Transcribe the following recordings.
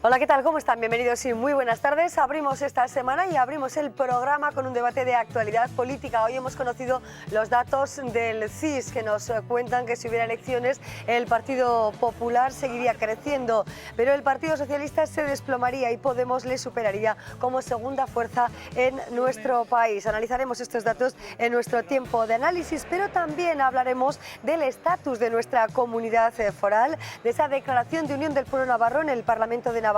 Hola, ¿qué tal? ¿Cómo están? Bienvenidos y muy buenas tardes. Abrimos esta semana y abrimos el programa con un debate de actualidad política. Hoy hemos conocido los datos del CIS que nos cuentan que si hubiera elecciones el Partido Popular seguiría creciendo, pero el Partido Socialista se desplomaría y Podemos le superaría como segunda fuerza en nuestro país. Analizaremos estos datos en nuestro tiempo de análisis, pero también hablaremos del estatus de nuestra comunidad foral, de esa declaración de unión del pueblo navarro en el Parlamento de Navarra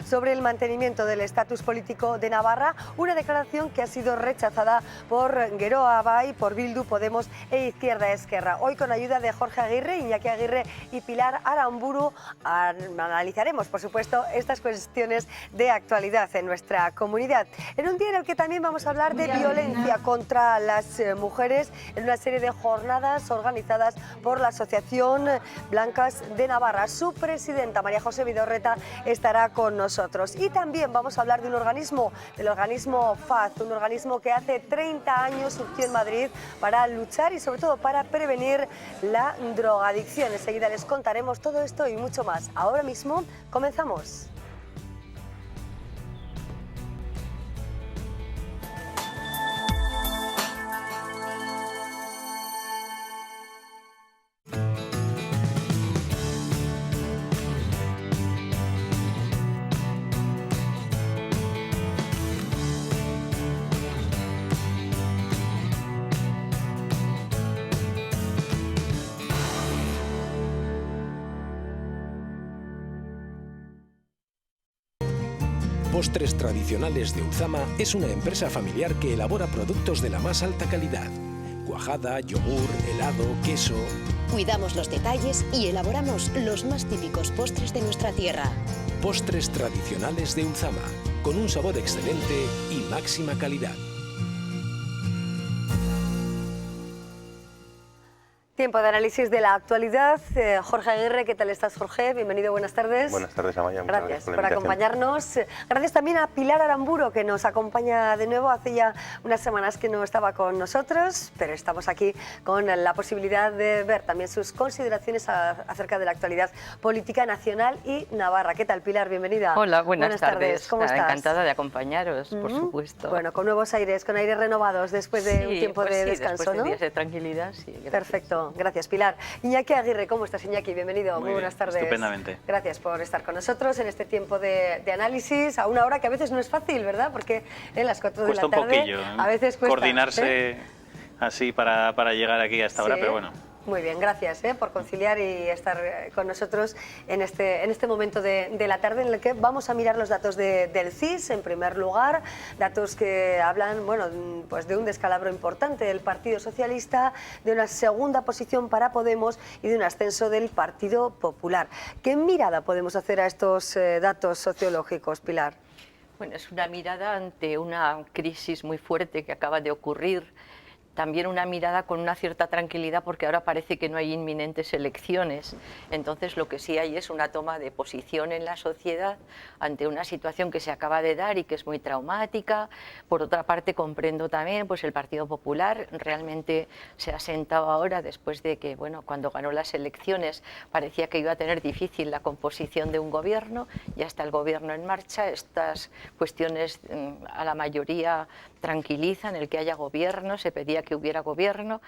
sobre el mantenimiento del estatus político de Navarra, una declaración que ha sido rechazada por Geroa Bai, por Bildu, Podemos e Izquierda Esquerra. Hoy, con ayuda de Jorge Aguirre, Iñaki Aguirre y Pilar Aramburu, analizaremos, por supuesto, estas cuestiones de actualidad en nuestra comunidad. En un día en el que también vamos a hablar de violencia contra las mujeres en una serie de jornadas organizadas por la Asociación Blancas de Navarra. Su presidenta, María José Vidorreta, estará con nosotros. Y también vamos a hablar de un organismo, del organismo FAZ, un organismo que hace 30 años surgió en Madrid para luchar y sobre todo para prevenir la drogadicción. Enseguida les contaremos todo esto y mucho más. Ahora mismo comenzamos. Postres Tradicionales de Uzama es una empresa familiar que elabora productos de la más alta calidad. Cuajada, yogur, helado, queso. Cuidamos los detalles y elaboramos los más típicos postres de nuestra tierra. Postres Tradicionales de Uzama, con un sabor excelente y máxima calidad. Tiempo de análisis de la actualidad. Jorge Aguirre, ¿qué tal estás, Jorge? Bienvenido, buenas tardes. Buenas tardes, Amaya. Gracias por acompañarnos. Gracias también a Pilar Aramburu, que nos acompaña de nuevo. Hace ya unas semanas que no estaba con nosotros, pero estamos aquí con la posibilidad de ver también sus consideraciones acerca de la actualidad política nacional y navarra. ¿Qué tal, Pilar? Bienvenida. Hola, buenas tardes. ¿Cómo estás? Encantada de acompañaros, por supuesto. Bueno, con nuevos aires, con aires renovados después de un tiempo de descanso, después de ¿no? días de tranquilidad, sí. Gracias. Perfecto. Gracias, Pilar. Iñaki Aguirre, ¿cómo estás, Iñaki? Bienvenido, muy buenas tardes. Estupendamente. Gracias por estar con nosotros en este tiempo de análisis, a una hora que a veces no es fácil, ¿verdad? Porque en las 4 de la tarde un poquillo, a veces cuesta coordinarse así para llegar aquí a esta hora, pero bueno. Muy bien, gracias por conciliar y estar con nosotros en este momento de la tarde en el que vamos a mirar los datos del CIS, en primer lugar, datos que hablan, bueno, pues de un descalabro importante del Partido Socialista, de una segunda posición para Podemos y de un ascenso del Partido Popular. ¿Qué mirada podemos hacer a estos datos sociológicos, Pilar? Bueno, es una mirada ante una crisis muy fuerte que acaba de ocurrir. También una mirada con una cierta tranquilidad porque ahora parece que no hay inminentes elecciones. Entonces lo que sí hay es una toma de posición en la sociedad ante una situación que se acaba de dar y que es muy traumática. Por otra parte, comprendo también pues el Partido Popular realmente se ha sentado ahora después de que, bueno, cuando ganó las elecciones parecía que iba a tener difícil la composición de un gobierno. Ya está el gobierno en marcha. Estas cuestiones a la mayoría tranquilizan el que haya gobierno. Se pedía que hubiera gobierno,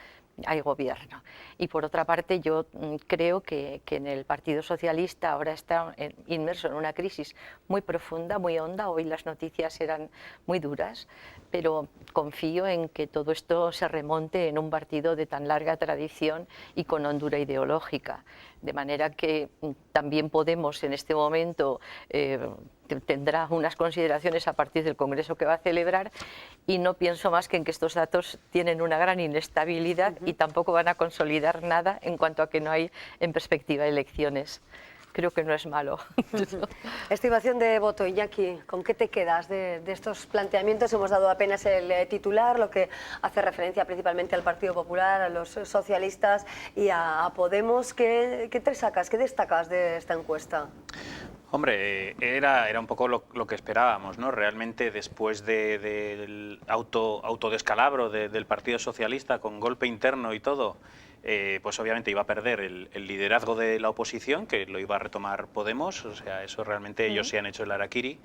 hay gobierno. Y por otra parte, yo creo que en el Partido Socialista ahora está inmerso en una crisis muy profunda, muy honda. Hoy las noticias eran muy duras, pero confío en que todo esto se remonte en un partido de tan larga tradición y con hondura ideológica. De manera que también Podemos en este momento tendrá unas consideraciones a partir del Congreso que va a celebrar, y no pienso más que en que estos datos tienen una gran inestabilidad y tampoco van a consolidar nada en cuanto a que no hay en perspectiva elecciones. Creo que no es malo. Estimación de voto, Iñaki, ¿con qué te quedas de estos planteamientos? Hemos dado apenas el titular, lo que hace referencia principalmente al Partido Popular, a los socialistas y a Podemos. ¿Qué te sacas, qué destacas de esta encuesta? Hombre, era un poco lo que esperábamos, ¿no? Realmente después del autodescalabro del Partido Socialista con golpe interno y todo, pues obviamente iba a perder el liderazgo de la oposición, que lo iba a retomar Podemos, o sea, eso realmente ellos sí han hecho el harakiri,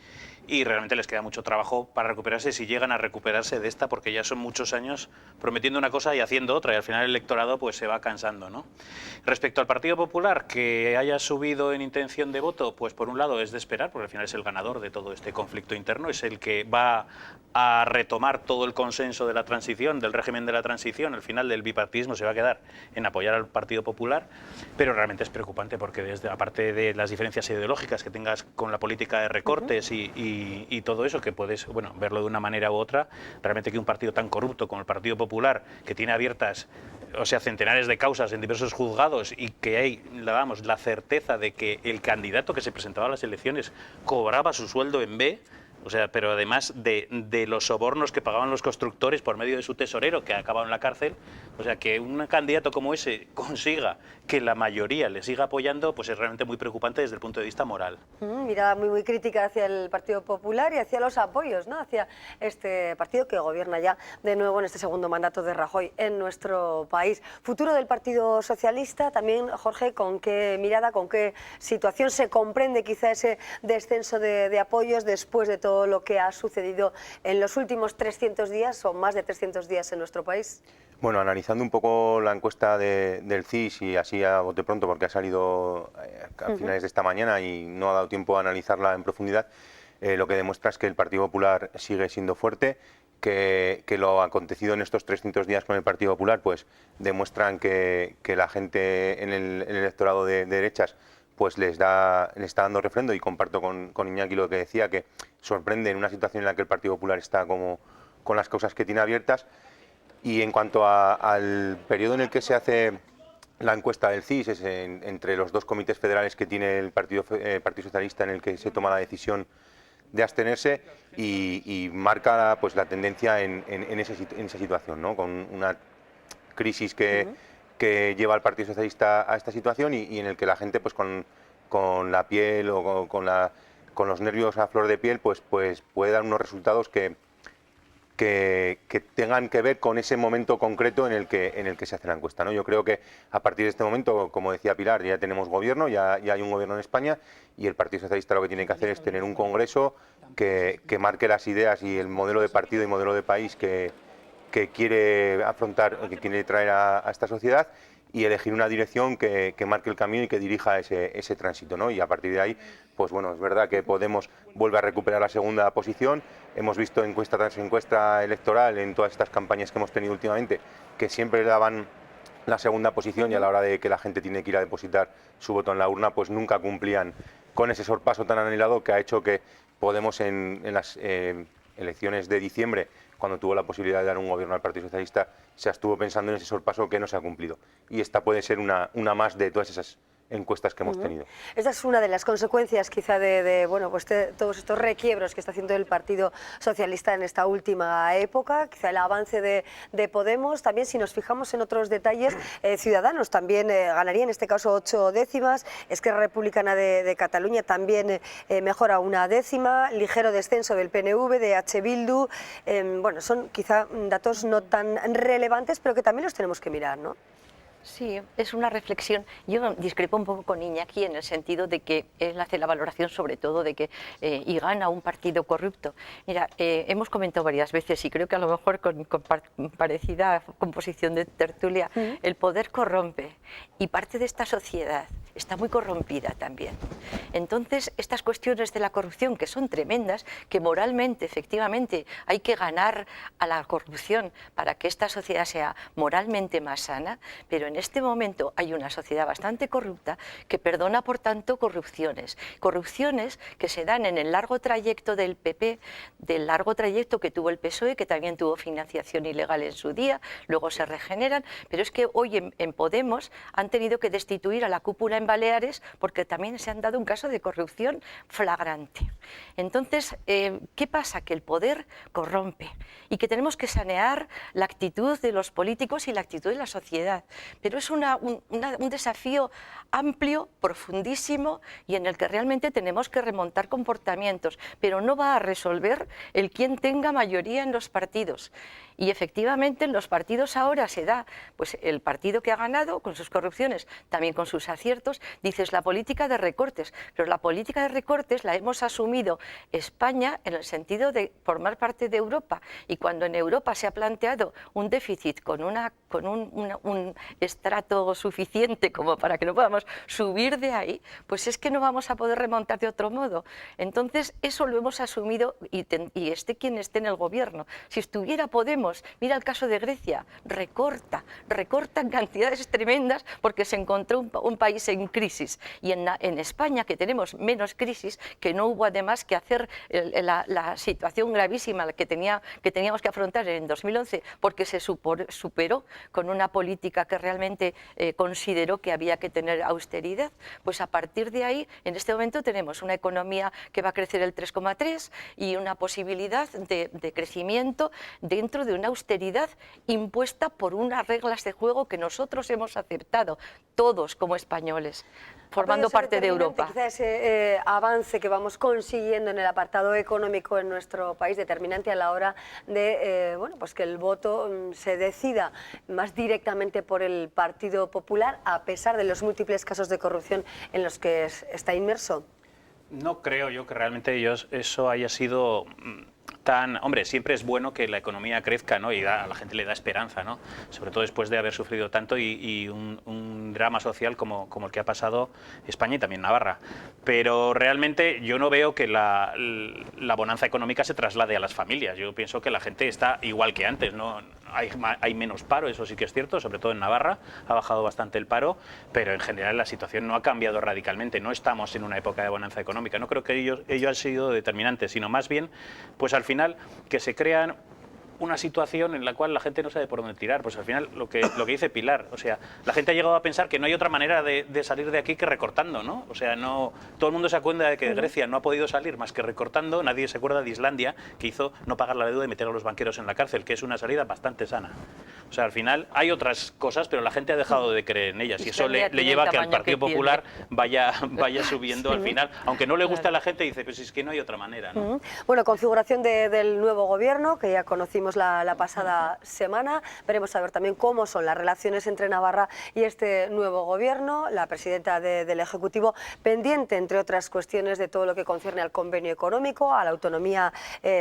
y realmente les queda mucho trabajo para recuperarse, si llegan a recuperarse de esta, porque ya son muchos años prometiendo una cosa y haciendo otra, y al final el electorado pues se va cansando, ¿no? Respecto al Partido Popular, que haya subido en intención de voto, pues por un lado es de esperar, porque al final es el ganador de todo este conflicto interno, es el que va a retomar todo el consenso de la transición, del régimen de la transición, al final del bipartidismo se va a quedar en apoyar al Partido Popular, pero realmente es preocupante porque desde, aparte de las diferencias ideológicas que tengas con la política de recortes y todo eso, que puedes verlo de una manera u otra, realmente que un partido tan corrupto como el Partido Popular, que tiene abiertas centenares de causas en diversos juzgados y que hay, la certeza de que el candidato que se presentaba a las elecciones cobraba su sueldo en B, pero además de los sobornos que pagaban los constructores por medio de su tesorero, que ha acabado en la cárcel, que un candidato como ese consiga que la mayoría le siga apoyando, pues es realmente muy preocupante desde el punto de vista moral. Mirada muy crítica hacia el Partido Popular y hacia los apoyos, ¿no?, hacia este partido que gobierna ya de nuevo en este segundo mandato de Rajoy en nuestro país. Futuro del Partido Socialista, también, Jorge, ¿con qué mirada, con qué situación se comprende quizá ese descenso de apoyos después de todo lo que ha sucedido en los últimos 300 días o más de 300 días en nuestro país? Bueno, analizando un poco la encuesta del CIS y así a bote pronto, porque ha salido a finales de esta mañana y no ha dado tiempo a analizarla en profundidad, lo que demuestra es que el Partido Popular sigue siendo fuerte, que lo acontecido en estos 300 días con el Partido Popular pues demuestran que la gente en el electorado de derechas pues le está dando refrendo, y comparto con Iñaki lo que decía, que sorprende en una situación en la que el Partido Popular está como con las causas que tiene abiertas. Y en cuanto al periodo en el que se hace la encuesta del CIS, es entre los dos comités federales que tiene el Partido Socialista, en el que se toma la decisión de abstenerse, y marca pues la tendencia en esa situación, ¿no?, con una crisis que lleva al Partido Socialista a esta situación y en el que la gente pues con la piel o con los nervios a flor de piel pues puede dar unos resultados que tengan que ver con ese momento concreto en el que se hace la encuesta, ¿no? Yo creo que a partir de este momento, como decía Pilar, ya tenemos gobierno, ya hay un gobierno en España, y el Partido Socialista lo que tiene que hacer es tener un congreso que marque las ideas y el modelo de partido y modelo de país que quiere afrontar, que quiere traer a esta sociedad, y elegir una dirección que marque el camino y que dirija ese tránsito, ¿no? Y a partir de ahí, pues bueno, es verdad que Podemos vuelve a recuperar la segunda posición. Hemos visto encuesta tras encuesta electoral en todas estas campañas que hemos tenido últimamente, que siempre daban la segunda posición, y a la hora de que la gente tiene que ir a depositar su voto en la urna, pues nunca cumplían con ese sorpaso tan anhelado que ha hecho que Podemos en las elecciones de diciembre, cuando tuvo la posibilidad de dar un gobierno al Partido Socialista, se estuvo pensando en ese sorpaso que no se ha cumplido. Y esta puede ser una más de todas esas encuestas que hemos tenido. Esta es una de las consecuencias quizá de todos estos requiebros que está haciendo el Partido Socialista en esta última época, quizá el avance de Podemos. También, si nos fijamos en otros detalles, Ciudadanos también ganaría en este caso 8 décimas, Esquerra Republicana de Cataluña también mejora 1 décima, ligero descenso del PNV, de H. Bildu. Son quizá datos no tan relevantes, pero que también los tenemos que mirar, ¿no? Sí, es una reflexión. Yo discrepo un poco con Iñaki en el sentido de que él hace la valoración sobre todo de que y gana un partido corrupto. Mira, hemos comentado varias veces, y creo que a lo mejor con parecida composición de tertulia, el poder corrompe, y parte de esta sociedad está muy corrompida también. Entonces, estas cuestiones de la corrupción, que son tremendas, que moralmente, efectivamente, hay que ganar a la corrupción para que esta sociedad sea moralmente más sana, pero en este momento hay una sociedad bastante corrupta que perdona, por tanto, corrupciones que se dan en el largo trayecto del PP, del largo trayecto que tuvo el PSOE, que también tuvo financiación ilegal en su día, luego se regeneran, pero es que hoy en Podemos han tenido que destituir a la cúpula en Baleares, porque también se han dado un caso de corrupción flagrante. Entonces, ¿qué pasa? Que el poder corrompe y que tenemos que sanear la actitud de los políticos y la actitud de la sociedad. Pero es un desafío amplio, profundísimo y en el que realmente tenemos que remontar comportamientos, pero no va a resolver el quien tenga mayoría en los partidos. Y efectivamente en los partidos ahora se da, pues el partido que ha ganado con sus corrupciones, también con sus aciertos, dices la política de recortes, pero la política de recortes la hemos asumido España en el sentido de formar parte de Europa, y cuando en Europa se ha planteado un déficit con un estrato suficiente como para que no podamos subir de ahí, pues es que no vamos a poder remontar de otro modo. Entonces eso lo hemos asumido y esté quien esté en el gobierno. Si estuviera Podemos, mira el caso de Grecia, recortan cantidades tremendas porque se encontró un país en crisis, y en España, que tenemos menos crisis, que no hubo además que hacer la situación gravísima que teníamos que afrontar en 2011 porque se superó con una política que realmente consideró que había que tener austeridad, pues a partir de ahí en este momento tenemos una economía que va a crecer el 3,3 y una posibilidad de crecimiento dentro de una austeridad impuesta por unas reglas de juego que nosotros hemos aceptado, todos como españoles, formando parte de Europa. Quizá ese avance que vamos consiguiendo en el apartado económico en nuestro país, determinante a la hora de pues que el voto se decida más directamente por el Partido Popular, a pesar de los múltiples casos de corrupción en los que está inmerso. No creo yo que realmente eso haya sido tan... Hombre, siempre es bueno que la economía crezca, ¿no? Y a la gente le da esperanza, ¿no? Sobre todo después de haber sufrido tanto y un drama social como el que ha pasado España y también Navarra. Pero realmente yo no veo que la bonanza económica se traslade a las familias. Yo pienso que la gente está igual que antes, ¿no? Hay menos paro, eso sí que es cierto, sobre todo en Navarra ha bajado bastante el paro, pero en general la situación no ha cambiado radicalmente. No estamos en una época de bonanza económica. No creo que ello haya sido determinante, sino más bien, pues al final, que se crean una situación en la cual la gente no sabe por dónde tirar. Pues al final lo que dice Pilar, o sea, la gente ha llegado a pensar que no hay otra manera de salir de aquí que recortando, ¿no? O sea, no, todo el mundo se acuerda de que Grecia no ha podido salir más que recortando. Nadie se acuerda de Islandia, que hizo no pagar la deuda y meter a los banqueros en la cárcel, que es una salida bastante sana. O sea, al final hay otras cosas, pero la gente ha dejado de creer en ellas, y eso le lleva a que al Partido Popular vaya subiendo al final, aunque no le gusta a la gente, dice, pues es que no hay otra manera, ¿no? Bueno, configuración del nuevo gobierno, que ya conocimos la pasada semana. Veremos a ver también cómo son las relaciones entre Navarra y este nuevo gobierno. La presidenta del Ejecutivo pendiente, entre otras cuestiones, de todo lo que concierne al convenio económico, a la autonomía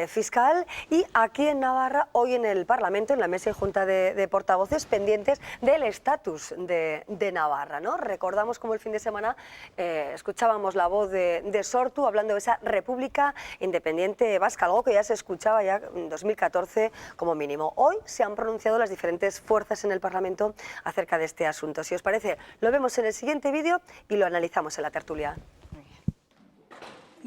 fiscal, y aquí en Navarra, hoy en el Parlamento, en la mesa y junta de portavoces, pendientes del estatus de Navarra, ¿no? Recordamos cómo el fin de semana escuchábamos la voz de Sortu hablando de esa República Independiente Vasca, algo que ya se escuchaba ya en 2014 como mínimo. Hoy se han pronunciado las diferentes fuerzas en el Parlamento acerca de este asunto. Si os parece, lo vemos en el siguiente vídeo y lo analizamos en la tertulia.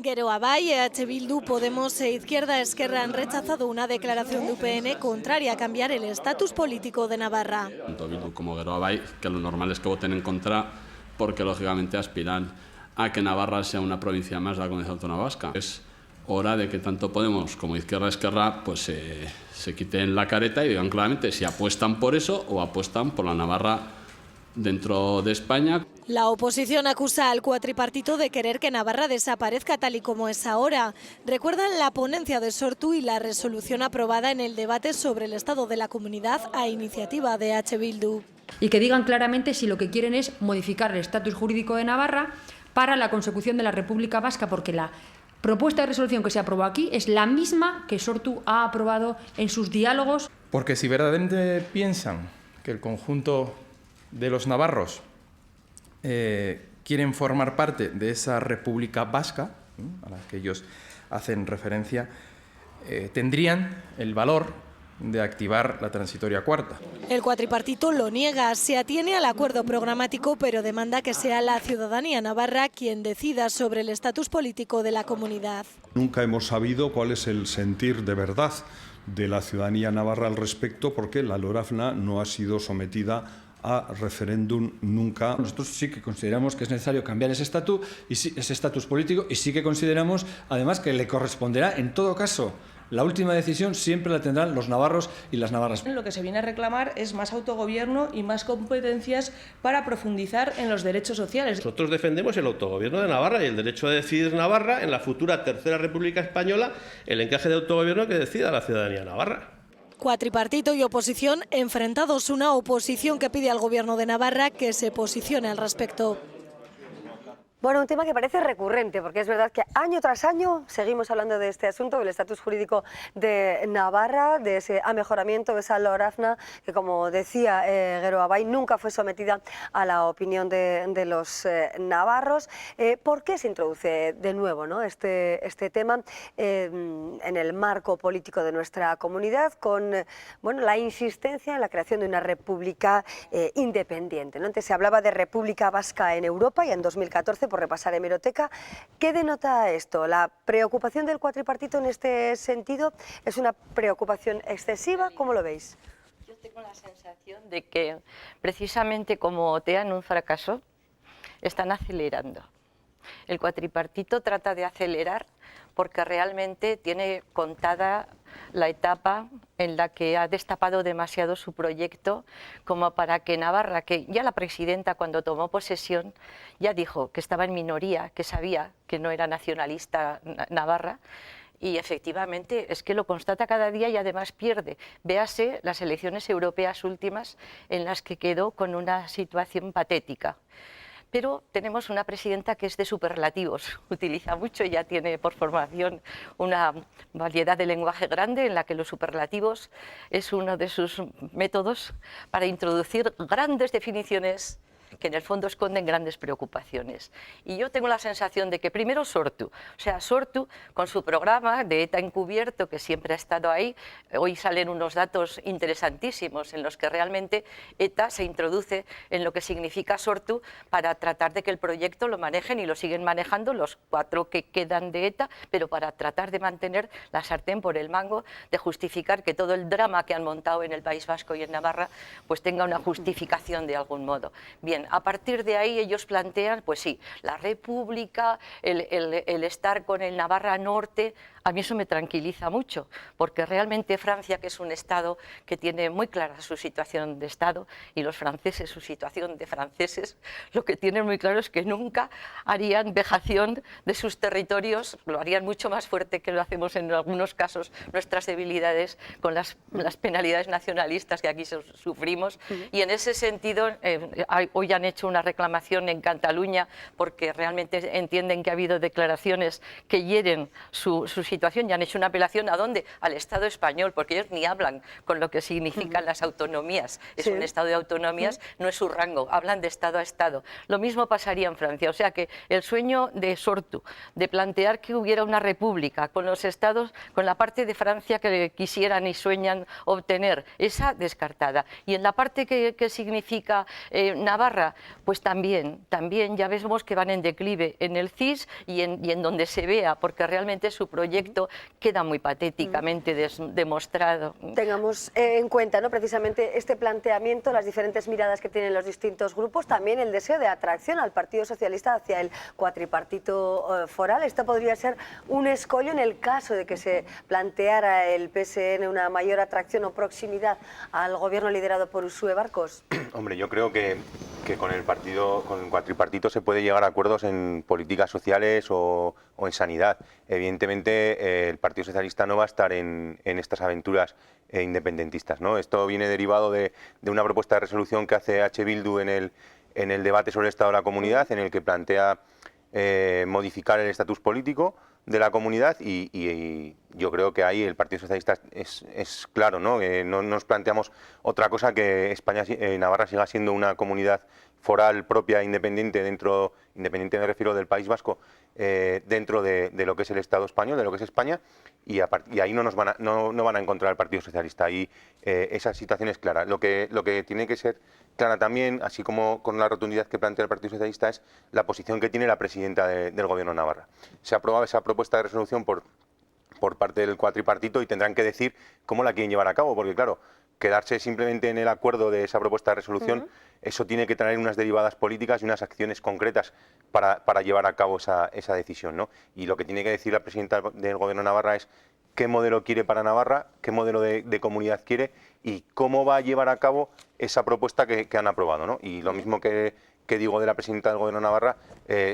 Geroa bai, EH Bildu, Podemos e Izquierda Esquerra han rechazado una declaración de UPN contraria a cambiar el estatus político de Navarra. Tanto Bildu como Geroa bai, que lo normal es que voten en contra porque lógicamente aspiran a que Navarra sea una provincia más de la Comunidad Autónoma Vasca. Es hora de que tanto Podemos como Izquierda Esquerra pues se quiten la careta y digan claramente si apuestan por eso o apuestan por la Navarra dentro de España. La oposición acusa al cuatripartito de querer que Navarra desaparezca tal y como es ahora. Recuerdan la ponencia de Sortu y la resolución aprobada en el debate sobre el estado de la comunidad a iniciativa de EH Bildu. Y que digan claramente si lo que quieren es modificar el estatus jurídico de Navarra para la consecución de la República Vasca, porque la propuesta de resolución que se aprobó aquí es la misma que Sortu ha aprobado en sus diálogos. Porque si verdaderamente piensan que el conjunto de los navarros quieren formar parte de esa República Vasca, a la que ellos hacen referencia, tendrían el valor de activar la transitoria cuarta. El cuatripartito lo niega, se atiene al acuerdo programático, pero demanda que sea la ciudadanía navarra quien decida sobre el estatus político de la comunidad. Nunca hemos sabido cuál es el sentir de verdad de la ciudadanía navarra al respecto, porque la LORAFNA no ha sido sometida a referéndum nunca. Nosotros sí que consideramos que es necesario cambiar ese estatus político, y sí que consideramos además que le corresponderá en todo caso. La última decisión siempre la tendrán los navarros y las navarras. Lo que se viene a reclamar es más autogobierno y más competencias para profundizar en los derechos sociales. Nosotros defendemos el autogobierno de Navarra y el derecho a decidir Navarra en la futura Tercera República Española, el encaje de autogobierno que decida la ciudadanía navarra. Cuatripartito y oposición enfrentados, una oposición que pide al Gobierno de Navarra que se posicione al respecto. Bueno, un tema que parece recurrente, porque es verdad que año tras año seguimos hablando de este asunto, del estatus jurídico de Navarra, de ese amejoramiento, de esa Lorazna, que como decía Gero Abay, nunca fue sometida a la opinión de los navarros. ¿Por qué se introduce de nuevo, ¿no?, este tema en el marco político de nuestra comunidad, con la insistencia en la creación de una república independiente, ¿no? Antes se hablaba de República Vasca en Europa, y en 2014, por repasar hemeroteca. ¿Qué denota esto? ¿La preocupación del cuatripartito en este sentido es una preocupación excesiva? ¿Cómo lo veis? Yo tengo la sensación de que, precisamente como OTEA en un fracaso, están acelerando. El cuatripartito trata de acelerar porque realmente tiene contada la etapa en la que ha destapado demasiado su proyecto como para que Navarra, que ya la presidenta cuando tomó posesión ya dijo que estaba en minoría, que sabía que no era nacionalista Navarra, y efectivamente es que lo constata cada día y además pierde. Véase las elecciones europeas últimas en las que quedó con una situación patética. Pero tenemos una presidenta que es de superlativos, utiliza mucho, ya tiene por formación una variedad de lenguaje grande en la que los superlativos es uno de sus métodos para introducir grandes definiciones que en el fondo esconden grandes preocupaciones. Y yo tengo la sensación de que primero Sortu, o sea, Sortu con su programa de ETA encubierto, que siempre ha estado ahí, hoy salen unos datos interesantísimos en los que realmente ETA se introduce en lo que significa Sortu para tratar de que el proyecto lo manejen, y lo siguen manejando los 4 que quedan de ETA, pero para tratar de mantener la sartén por el mango, de justificar que todo el drama que han montado en el País Vasco y en Navarra pues tenga una justificación de algún modo. Bien, a partir de ahí ellos plantean, pues sí, la República, el estar con el Navarra Norte. A mí eso me tranquiliza mucho, porque realmente Francia, que es un Estado que tiene muy clara su situación de Estado, y los franceses su situación de franceses, lo que tienen muy claro es que nunca harían vejación de sus territorios, lo harían mucho más fuerte que lo hacemos en algunos casos, nuestras debilidades con las penalidades nacionalistas que aquí sufrimos, y en ese sentido hoy han hecho una reclamación en Cataluña porque realmente entienden que ha habido declaraciones que hieren su situación, y han hecho una apelación ¿a dónde? Al Estado español, porque ellos ni hablan con lo que significan las autonomías, es un Estado de autonomías, no es su rango, hablan de Estado a Estado. Lo mismo pasaría en Francia, o sea que el sueño de Sortu, de plantear que hubiera una república con los estados, con la parte de Francia que quisieran y sueñan obtener, esa descartada. Y en la parte que significa Navarra, pues también ya vemos que van en declive en el CIS y en donde se vea, porque realmente su proyecto queda muy patéticamente demostrado. Tengamos en cuenta, ¿no?, precisamente este planteamiento, las diferentes miradas que tienen los distintos grupos, también el deseo de atracción al Partido Socialista hacia el cuatripartito foral. Esto podría ser un escollo en el caso de que se planteara el PSN una mayor atracción o proximidad al gobierno liderado por Uxue Barkos. Hombre, yo creo que con el cuatripartito se puede llegar a acuerdos en políticas sociales o en sanidad. Evidentemente, el Partido Socialista no va a estar en estas aventuras independentistas, ¿no? Esto viene derivado de una propuesta de resolución que hace H. Bildu en el debate sobre el Estado de la Comunidad, en el que plantea modificar el estatus político de la comunidad, y yo creo que ahí el Partido Socialista es claro, ¿no? No nos planteamos otra cosa que Navarra siga siendo una comunidad foral propia, independiente, independiente me refiero del País Vasco, dentro de lo que es el Estado español, de lo que es España, y ahí no van a encontrar el Partido Socialista. Ahí esa situación es clara. Lo que tiene que ser clara también, así como con la rotundidad que plantea el Partido Socialista, es la posición que tiene la presidenta del Gobierno de Navarra. Se ha aprobado esa propuesta de resolución por parte del cuatripartito y tendrán que decir cómo la quieren llevar a cabo, porque claro, quedarse simplemente en el acuerdo de esa propuesta de resolución, eso tiene que traer unas derivadas políticas y unas acciones concretas para llevar a cabo esa decisión, ¿no? Y lo que tiene que decir la presidenta del Gobierno de Navarra es qué modelo quiere para Navarra, qué modelo de comunidad quiere y cómo va a llevar a cabo esa propuesta que han aprobado, ¿no? Y lo mismo que digo de la presidenta del Gobierno de Navarra,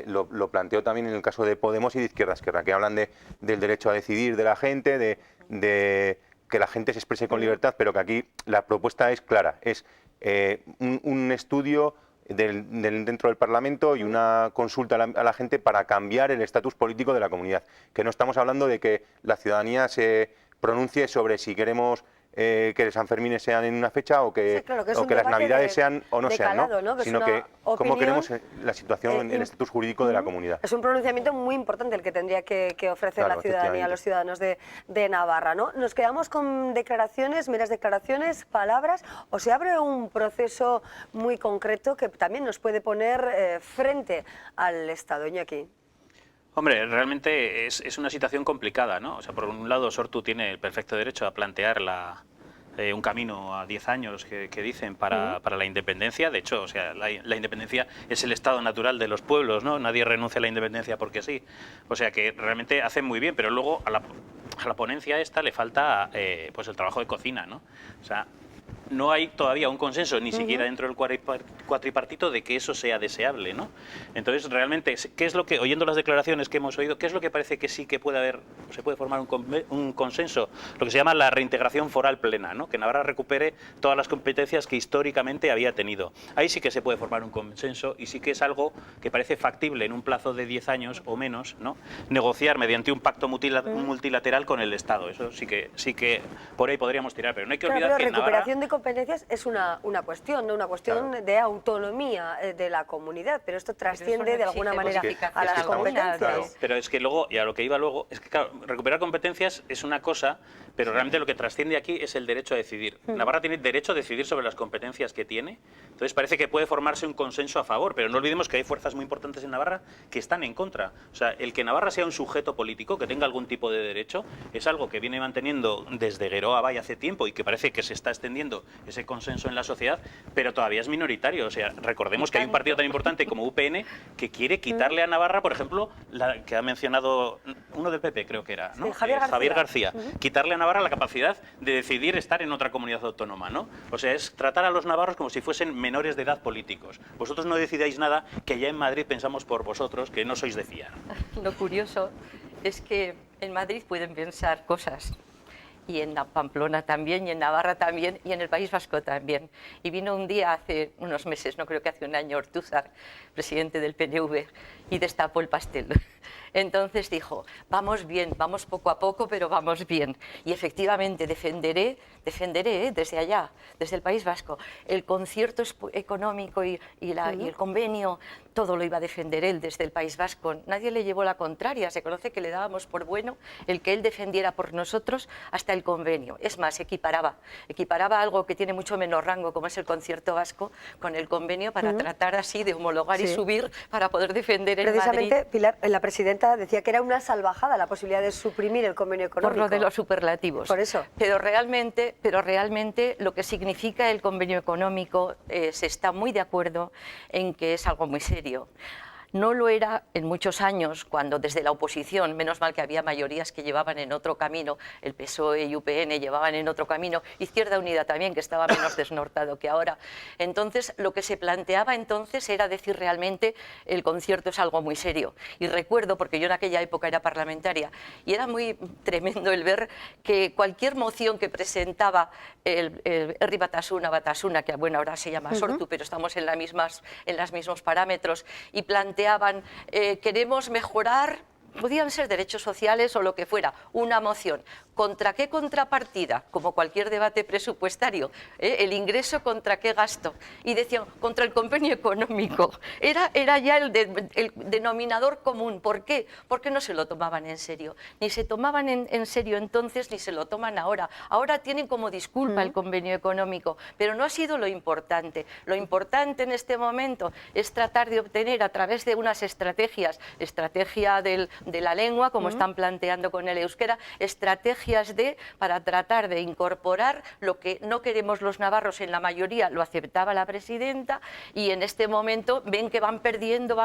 lo planteo también en el caso de Podemos y de Izquierda Esquerra, que hablan del derecho a decidir de la gente, de que la gente se exprese con libertad, pero que aquí la propuesta es clara, es un estudio dentro del Parlamento y una consulta a la gente para cambiar el estatus político de la comunidad. Que no estamos hablando de que la ciudadanía se pronuncie sobre si queremos que San Fermines sean en una fecha o que, sí, claro, que o que las Navidades sean o no sean, calado, ¿no? Sino que cómo queremos la situación, el estatus jurídico de la comunidad. Es un pronunciamiento muy importante el que tendría que ofrecer la ciudadanía a los ciudadanos de Navarra, ¿no? Nos quedamos con declaraciones, meras declaraciones, palabras, o se abre un proceso muy concreto que también nos puede poner frente al Estado. Iñaki. Hombre, realmente es una situación complicada, ¿no? O sea, por un lado, Sortu tiene el perfecto derecho a plantear un camino a 10 años que dicen para la independencia. De hecho, o sea, la independencia es el estado natural de los pueblos, ¿no? Nadie renuncia a la independencia porque sí. O sea, que realmente hacen muy bien, pero luego a la ponencia esta le falta pues el trabajo de cocina, ¿no? O sea, no hay todavía un consenso, ni siquiera dentro del cuatripartito, de que eso sea deseable, ¿no? Entonces, realmente, ¿qué es lo que, oyendo las declaraciones que hemos oído, qué es lo que parece que sí que puede haber, se puede formar un consenso? Lo que se llama la reintegración foral plena, ¿no? Que Navarra recupere todas las competencias que históricamente había tenido. Ahí sí que se puede formar un consenso y sí que es algo que parece factible en un plazo de 10 años o menos, ¿no? Negociar mediante un pacto multilateral con el Estado. Eso sí que por ahí podríamos tirar, pero no hay que olvidar que recuperación de competencias es una cuestión, ¿no? Una cuestión de autonomía de la comunidad, pero esto trasciende de alguna manera a las competencias. Claro, pero es que luego, y a lo que iba luego, es que claro, recuperar competencias es una cosa, pero realmente lo que trasciende aquí es el derecho a decidir. Navarra tiene derecho a decidir sobre las competencias que tiene, entonces parece que puede formarse un consenso a favor, pero no olvidemos que hay fuerzas muy importantes en Navarra que están en contra. O sea, el que Navarra sea un sujeto político, que tenga algún tipo de derecho, es algo que viene manteniendo desde Geroa Bay hace tiempo y que parece que se está extendiendo ese consenso en la sociedad, pero todavía es minoritario. O sea, recordemos que hay un partido tan importante como UPN que quiere quitarle a Navarra, por ejemplo, la que ha mencionado uno del PP, creo que era, ¿no? Sí, Javier García. Quitarle a Navarra la capacidad de decidir estar en otra comunidad autónoma, ¿no? O sea, es tratar a los navarros como si fuesen menores de edad políticos. Vosotros no decidáis nada, que ya en Madrid pensamos por vosotros, que no sois de fiar. Lo curioso es que en Madrid pueden pensar cosas, y en Pamplona también, y en Navarra también, y en el País Vasco también. Y vino un día hace unos meses, no creo que hace un año, Ortúzar, presidente del PNV, y destapó el pastel. Entonces dijo, vamos bien, vamos poco a poco, pero vamos bien. Y efectivamente defenderé desde allá, desde el País Vasco, el concierto económico y el convenio, todo lo iba a defender él desde el País Vasco. Nadie le llevó la contraria, se conoce que le dábamos por bueno el que él defendiera por nosotros hasta el convenio. Es más, equiparaba algo que tiene mucho menor rango, como es el concierto vasco, con el convenio para tratar así de homologar y subir para poder defender en Madrid. Precisamente, Pilar, la presidenta decía que era una salvajada la posibilidad de suprimir el convenio económico. Por lo de los superlativos. Por eso. Pero realmente lo que significa el convenio económico, se está muy de acuerdo en que es algo muy serio. No lo era en muchos años, cuando desde la oposición, menos mal que había mayorías que llevaban en otro camino, el PSOE y UPN llevaban en otro camino, Izquierda Unida también, que estaba menos desnortado que ahora. Entonces, lo que se planteaba entonces era decir realmente el concierto es algo muy serio. Y recuerdo, porque yo en aquella época era parlamentaria, y era muy tremendo el ver que cualquier moción que presentaba el Herri Batasuna, que bueno, ahora se llama Sortu, pero estamos en los mismos parámetros, y planteaban queremos mejorar, podían ser derechos sociales o lo que fuera, una moción. ¿Contra qué contrapartida? Como cualquier debate presupuestario, el ingreso contra qué gasto. Y decían, contra el convenio económico. Era ya el denominador común. ¿Por qué? Porque no se lo tomaban en serio. Ni se tomaban en serio entonces, ni se lo toman ahora. Ahora tienen como disculpa el convenio económico, pero no ha sido lo importante. Lo importante en este momento es tratar de obtener a través de unas estrategias, estrategia del de la lengua, como están planteando con el euskera, estrategias para tratar de incorporar lo que no queremos los navarros, en la mayoría lo aceptaba la presidenta, y en este momento ven que van perdiendo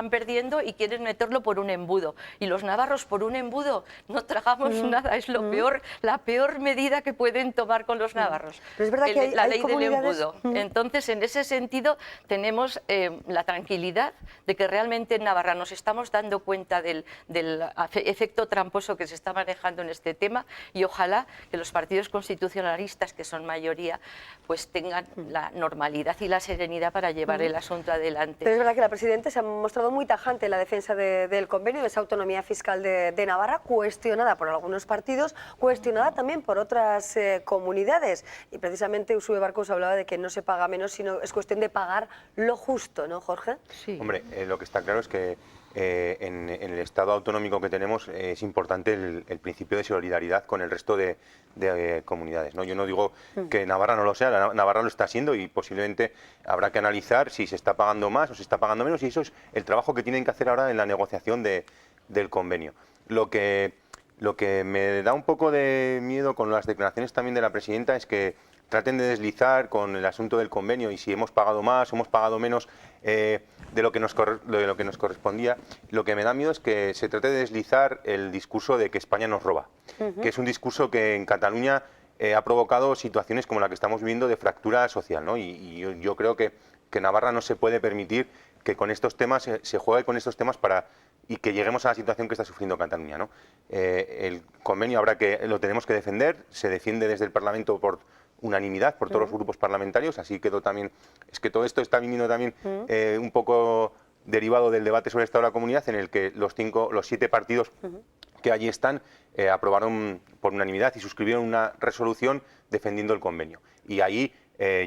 y quieren meterlo por un embudo. Y los navarros por un embudo no tragamos nada, es lo peor, la peor medida que pueden tomar con los navarros. Pero es verdad que hay, la ley del comunidades... embudo. Entonces, en ese sentido, tenemos la tranquilidad de que realmente en Navarra nos estamos dando cuenta del efecto tramposo que se está manejando en este tema, y ojalá que los partidos constitucionalistas, que son mayoría, pues tengan la normalidad y la serenidad para llevar el asunto adelante. Pero es verdad que la Presidenta se ha mostrado muy tajante en la defensa del convenio, de esa autonomía fiscal de Navarra, cuestionada por algunos partidos, cuestionada también por otras comunidades. Y precisamente Uxue Barkos hablaba de que no se paga menos, sino es cuestión de pagar lo justo, ¿no, Jorge? Sí. Hombre, lo que está claro es que en el Estado autonómico que tenemos es importante el principio de solidaridad con el resto de comunidades, ¿no? Yo no digo que Navarra no lo sea, Navarra lo está siendo, y posiblemente habrá que analizar si se está pagando más o se está pagando menos, y eso es el trabajo que tienen que hacer ahora en la negociación del convenio. Lo que me da un poco de miedo con las declaraciones también de la Presidenta es que traten de deslizar con el asunto del convenio y si hemos pagado más o hemos pagado menos de lo que nos correspondía. Lo que me da miedo es que se trate de deslizar el discurso de que España nos roba, que es un discurso que en Cataluña ha provocado situaciones como la que estamos viviendo de fractura social, ¿no? Y yo creo que Navarra no se puede permitir que con estos temas se juegue con estos temas y que lleguemos a la situación que está sufriendo Cataluña, ¿no? El convenio lo tenemos que defender, se defiende desde el Parlamento por unanimidad por todos los grupos parlamentarios, así quedó también. Es que todo esto está viniendo también un poco derivado del debate sobre el Estado de la Comunidad, en el que los 7 partidos que allí están aprobaron por unanimidad y suscribieron una resolución defendiendo el convenio. Y ahí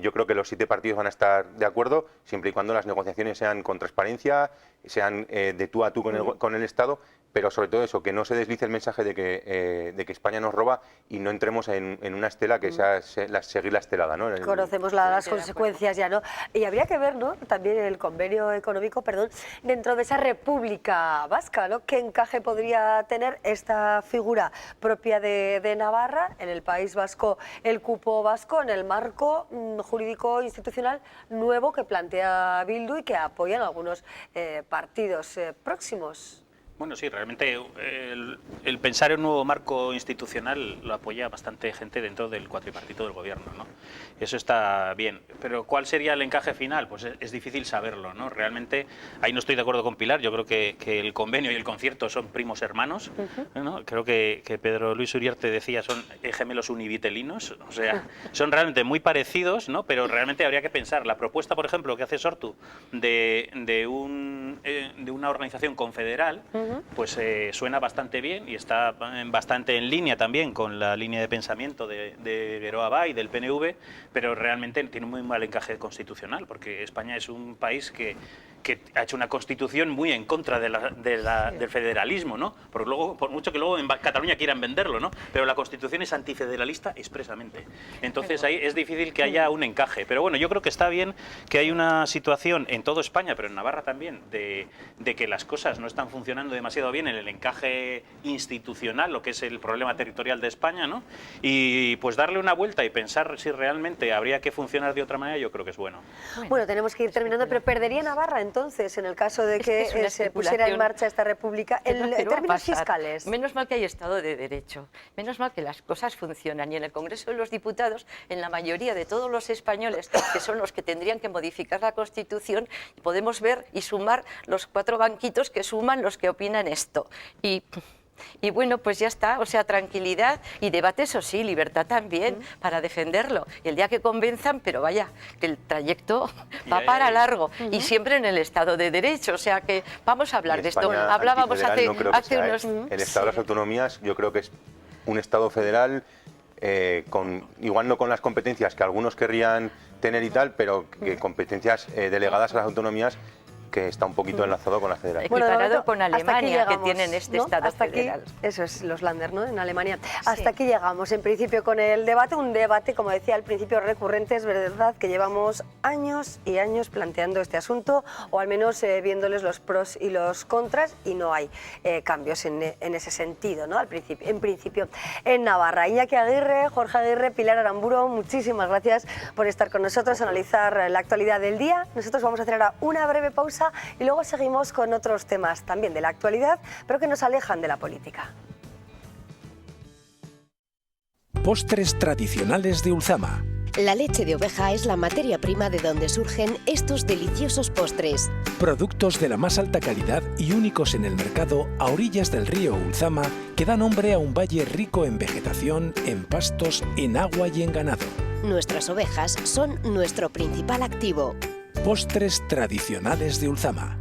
yo creo que los 7 partidos van a estar de acuerdo, siempre y cuando las negociaciones sean con transparencia, sean de tú a tú con el Estado, pero sobre todo eso, que no se deslice el mensaje de que España nos roba y no entremos en una estela que sea seguir la estelada, ¿no? Conocemos las consecuencias ya, ¿no? Y habría que ver, ¿no?, también el convenio económico, dentro de esa República Vasca, ¿no? ¿Qué encaje podría tener esta figura propia de Navarra, en el País Vasco, el cupo vasco, en el marco jurídico institucional nuevo que plantea Bildu y que apoyan algunos partidos próximos? Bueno, sí, realmente el pensar en un nuevo marco institucional lo apoya bastante gente dentro del cuatripartito del gobierno, ¿no? Eso está bien, pero ¿cuál sería el encaje final? Pues es difícil saberlo, ¿no? Realmente, ahí no estoy de acuerdo con Pilar, yo creo que el convenio y el concierto son primos hermanos, ¿no? Creo que Pedro Luis Uriarte decía son gemelos univitelinos, o sea, son realmente muy parecidos, ¿no? Pero realmente habría que pensar, la propuesta, por ejemplo, que hace Sortu de una organización confederal, pues suena bastante bien y está bastante en línea también con la línea de pensamiento de Geroa Bai, del PNV, pero realmente tiene un muy mal encaje constitucional, porque España es un país que ha hecho una constitución muy en contra del federalismo, ¿no? Por mucho que luego en Cataluña quieran venderlo, ¿no? Pero la constitución es antifederalista expresamente. Entonces ahí es difícil que haya un encaje. Pero bueno, yo creo que está bien que hay una situación en toda España, pero en Navarra también, de que las cosas no están funcionando demasiado bien en el encaje institucional, lo que es el problema territorial de España, ¿no? Y pues darle una vuelta y pensar si realmente habría que funcionar de otra manera, yo creo que es bueno. Bueno, tenemos que ir terminando, pero ¿perdería Navarra entonces en el caso de que se pusiera en marcha esta república en términos fiscales? Menos mal que hay Estado de Derecho, menos mal que las cosas funcionan, y en el Congreso de los Diputados, en la mayoría de todos los españoles, que son los que tendrían que modificar la Constitución, podemos ver y sumar los 4 banquitos que suman los que opinan esto. Y bueno, pues ya está, o sea, tranquilidad y debate, eso sí, libertad también, para defenderlo. Y el día que convenzan, pero vaya, que el trayecto va para largo, y siempre en el Estado de Derecho, o sea que vamos a hablar de esto. Hablábamos hace unos... El Estado de las Autonomías yo creo que es un Estado federal, igual no con las competencias que algunos querrían tener y tal, pero que competencias delegadas a las autonomías que está un poquito enlazado con la federación. Equiparado con hasta aquí Alemania, llegamos, que tienen este ¿no? Estado hasta federal. Aquí, eso es los Länder, ¿no? En Alemania. Sí. Hasta aquí llegamos, en principio, con el debate. Un debate, como decía al principio, recurrente. Es verdad que llevamos años y años planteando este asunto, o al menos viéndoles los pros y los contras, y no hay cambios en ese sentido, ¿no? En principio, en Navarra. Iñaki Aguirre, Jorge Aguirre, Pilar Aramburu, muchísimas gracias por estar con nosotros, analizar la actualidad del día. Nosotros vamos a hacer ahora una breve pausa y luego seguimos con otros temas también de la actualidad, pero que nos alejan de la política. Postres tradicionales de Ulzama. La leche de oveja es la materia prima de donde surgen estos deliciosos postres. Productos de la más alta calidad y únicos en el mercado a orillas del río Ulzama, que da nombre a un valle rico en vegetación, en pastos, en agua y en ganado. Nuestras ovejas son nuestro principal activo. Postres tradicionales de Ulzama.